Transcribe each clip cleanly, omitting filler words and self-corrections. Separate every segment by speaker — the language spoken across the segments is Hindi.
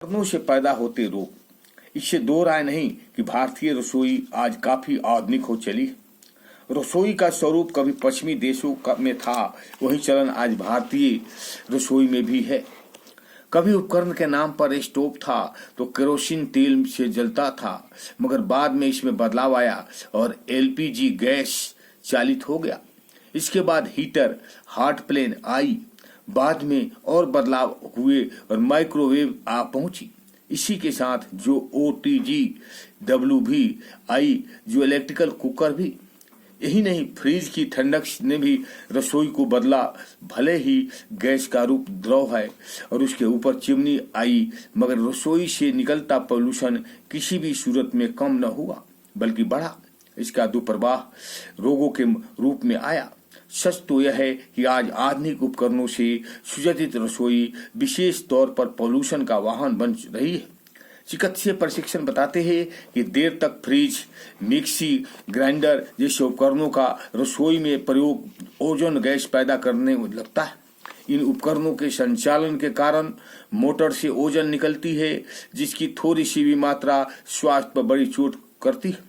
Speaker 1: उपकरणों से पैदा होते रोग। इससे दो राय नहीं कि भारतीय रसोई आज काफी आधुनिक हो चली। रसोई का स्वरूप कभी पश्चिमी देशों में था, वही चलन आज भारतीय रसोई में भी है। कभी उपकरण के नाम पर स्टोव था तो केरोसिन तेल से जलता था, मगर बाद में इसमें बदलाव आया और एलपीजी गैस चालित हो गया। इसके बाद हीटर, हॉट प्लेन आई, बाद में और बदलाव हुए और माइक्रोवेव आ पहुंची। इसी के साथ जो ओटीजी डब्ल्यू भी आई, जो इलेक्ट्रिकल कुकर भी। यही नहीं, फ्रिज की ठंडक ने भी रसोई को बदला। भले ही गैस का रूप द्रव है और उसके ऊपर चिमनी आई, मगर रसोई से निकलता पोल्यूशन किसी भी सूरत में कम न हुआ बल्कि बढ़ा। इसका दुष्प्रभाव रोगों के रूप में आया। सच तो यह है कि आज आधुनिक उपकरणों से सुसज्जित रसोई विशेष तौर पर पोल्यूशन का वाहन बन रही है। चिकित्सीय प्रशिक्षण बताते हैं कि देर तक फ्रिज, मिक्सी, ग्राइंडर जैसे उपकरणों का रसोई में प्रयोग ओजोन गैस पैदा करने लगता है। इन उपकरणों के संचालन के कारण मोटर से ओजोन निकलती है, जिसकी थोड़ी सी भी मात्रा स्वास्थ्य पर बड़ी चोट करती है।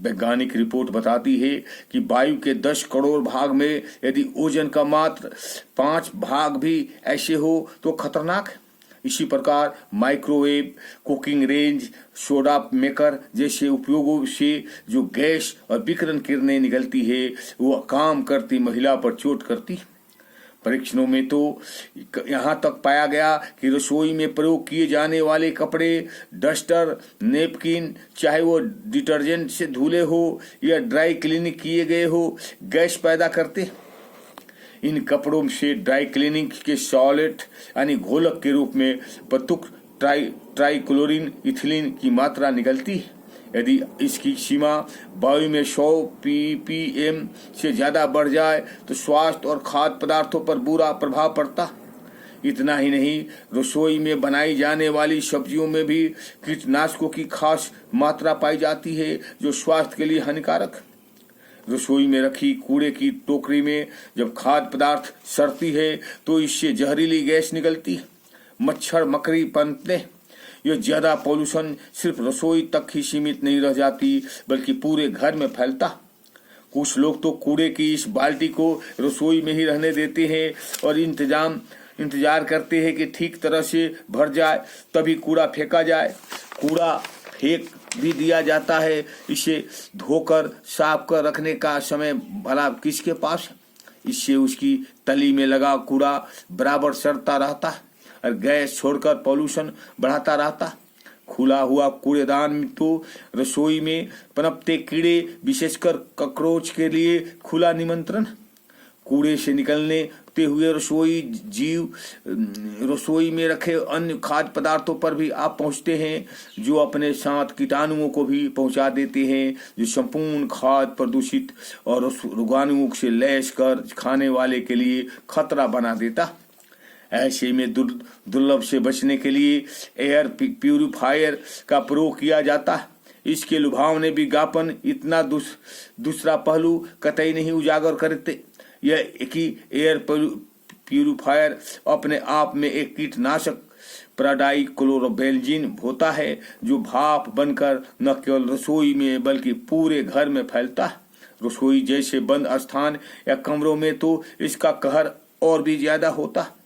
Speaker 1: वैज्ञानिक रिपोर्ट बताती है कि वायु के 10 करोड़ भाग में यदि ओजोन का मात्र 5 भाग भी ऐसे हो तो खतरनाक है। इसी प्रकार microwave, cooking range, soda maker जैसे उपयोगों से जो गैस और विकिरण किरणें निकलती है, वो काम करती महिला पर चोट करती है। परीक्षणों में तो यहाँ तक पाया गया कि रसोई में प्रयोग किए जाने वाले कपड़े, डस्टर, नेपकिन, चाहे वो डिटर्जेंट से धुले हो या ड्राई क्लीनिंग किए गए हो, गैस पैदा करते। इन कपड़ों से ड्राई क्लीनिंग के सॉलिड यानी घोलक के रूप में प्रतुक ट्राइक्लोरीन इथिलीन की मात्रा निकलती है। यदि इसकी सीमा वायु में 100 ppm से ज्यादा बढ़ जाए तो स्वास्थ्य और खाद्य पदार्थों पर बुरा प्रभाव पड़ता। इतना ही नहीं, रसोई में बनाई जाने वाली सब्जियों में भी कीटनाशकों की खास मात्रा पाई जाती है, जो स्वास्थ्य के लिए हानिकारक है। रसोई में रखी कूड़े की टोकरी में जब खाद्य पदार्थ सड़ती है तो इससे जहरीली गैस निकलती है, मच्छर मकड़ी पनपते। यह ज्यादा पॉल्यूशन सिर्फ रसोई तक ही सीमित नहीं रह जाती बल्कि पूरे घर में फैलता। कुछ लोग तो कूड़े की इस बाल्टी को रसोई में ही रहने देते हैं और इंतजार करते हैं कि ठीक तरह से भर जाए तभी कूड़ा फेंका जाए। कूड़ा फेंक भी दिया जाता है, इसे धोकर साफ कर रखने का समय भला किसके पास है। इससे उसकी तली में लगा कूड़ा बराबर सड़ता रहता है और गैस छोड़कर पोल्यूशन बढ़ाता रहता। खुला हुआ कूड़ेदान में तो रसोई में पनपते कीड़े, विशेषकर कॉकरोच के लिए खुला निमंत्रण। कूड़े से निकलते हुए रसोई जीव रसोई में रखे अन्य खाद्य पदार्थों पर भी आप पहुंचते हैं, जो अपने साथ कीटाणुओं को भी पहुंचा देते हैं, जो संपूर्ण खाद्य प्रदूषित और रोगाणुओं से लैस कर खाने वाले के लिए खतरा बना देता। ऐसे में दुर्लभ से बचने के लिए एयर प्यूरिफायर का प्रयोग किया जाता है। इसके लुभावने विज्ञापन इतना दूसरा पहलू कतई नहीं उजागर करते, यह कि एयर प्यूरिफायर अपने आप में एक कीटनाशक प्राडाइक्लोरोबेंजीन होता है, जो भाप बनकर न केवल रसोई में बल्कि पूरे घर में फैलता है। रसोई जैसे बंद स्थान या कमरों में तो इसका कहर और भी ज्यादा होता है।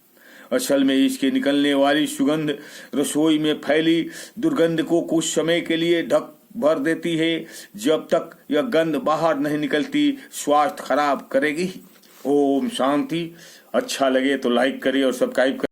Speaker 1: असल में इसके निकलने वाली सुगंध रसोई में फैली दुर्गंध को कुछ समय के लिए ढक भर देती है। जब तक यह गंध बाहर नहीं निकलती, स्वास्थ्य खराब करेगी। ओम शांति। अच्छा लगे तो लाइक करिए और सब्सक्राइब करिए।